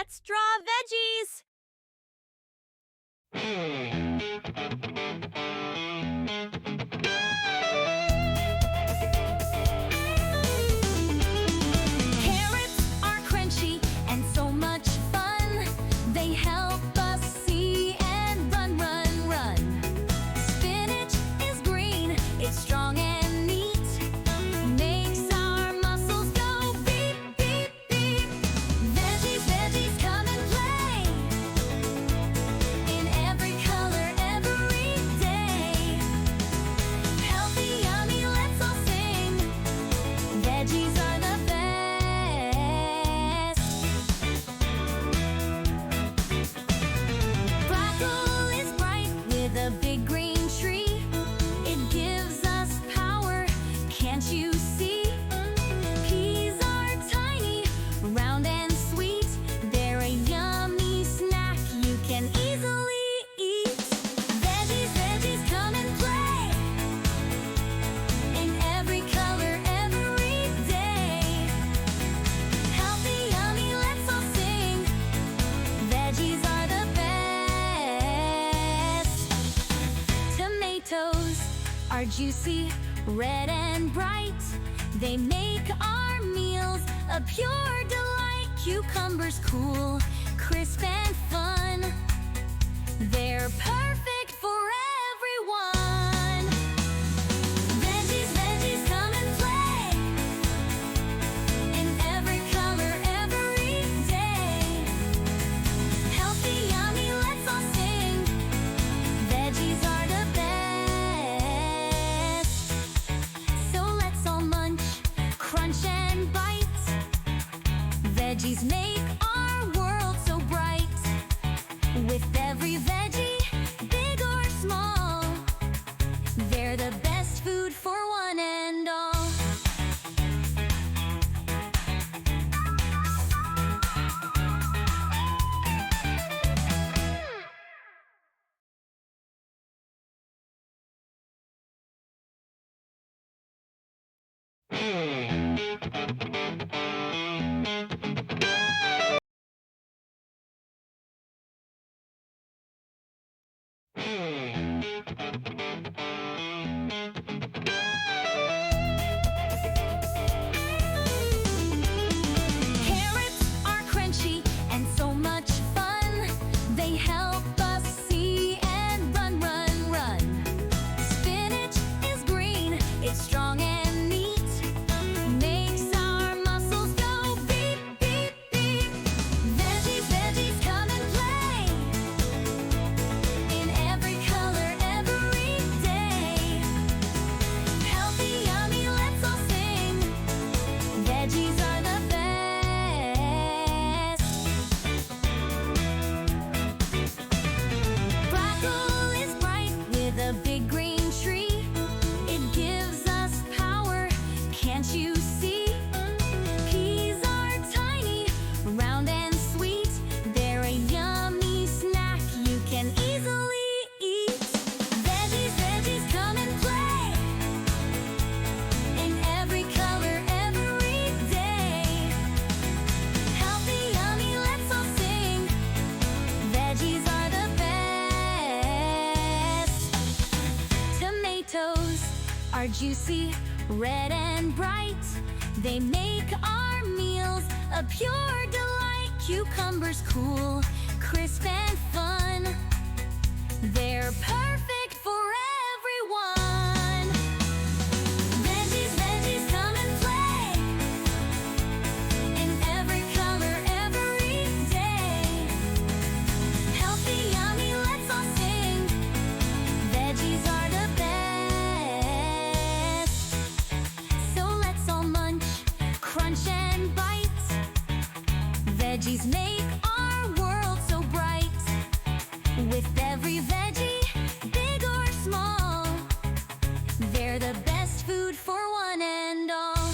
Let's draw veggies. Carrots are crunchy and so much fun. They help us see and run, run, run. Spinach is green, it's strong and neat. Makes our muscles go beep, beep, beep. Veggies, veggies, come and play. In every color, every day. Healthy, yummy, let's all sing. Veggies are the best. Broccoli is bright with a big green tree. It gives us power, can't you see? Peas are tiny, round and sweet. They're a yummy snack you can easily eat. Veggies, veggies, come and play. In every color, every day. Healthy, yummy, let's all sing. Veggies are the best. Tomatoes are juicy, red and bright. They make our meals a pure delight. Cucumbers cool, crisp and fun. They're perfect for everyone. Veggies, veggies, come and play. In every color, every day. Healthy, yummy, let's all sing. Veggies are the best. So let's all munch, crunch and bite. Veggies make our world so bright. With every veggie, big or small, they're the best food for one and all. Carrots are crunchy and so much fun. They help us see and run, run, run. Spinach is green, it's strong and neat. Makes our muscles go beep, beep, beep. Veggies, veggies, come and play. In every color, every day. Healthy, yummy, let's all sing. Veggies are the best. Broccoli is bright with a big green tree. It gives us power, can't you see? Peas are tiny, round and sweet. They're a yummy snack you can easily eat. Veggies, veggies, come and play. In every color, every day. Healthy, yummy, let's all sing. Veggies are the best. Tomatoes are juicy, red and bright. They make our meals a pure delight. Cucumbers cool, crisp and fun. They're perfect for everyone. Veggies, veggies, come and play. In every color, every day. Healthy, yummy, let's all sing. Veggies are the best. So let's all munch, crunch and bite. Veggies make our world so bright. With every veggie, big or small, they're the best food for one and all.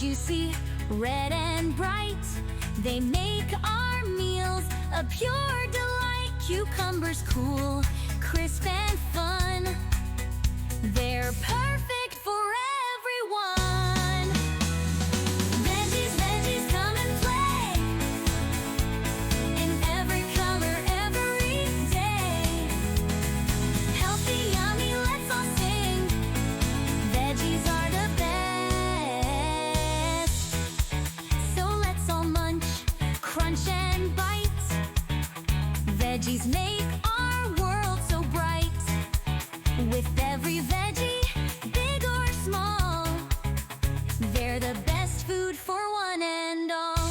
juicy, red and bright. They make our meals a pure delight. Cucumbers cool, crisp and fun. They're perfect for everyone. Veggies, veggies, come and play. In every color, every day. Healthy, yummy, let's all sing. Veggies are the best. So let's all munch, crunch and bite. Veggies make our world so bright. With every veggie, big or small, they're the best food for one and all.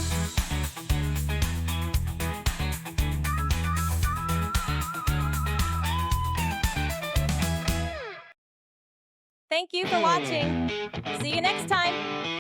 Thank you for watching. See you next time.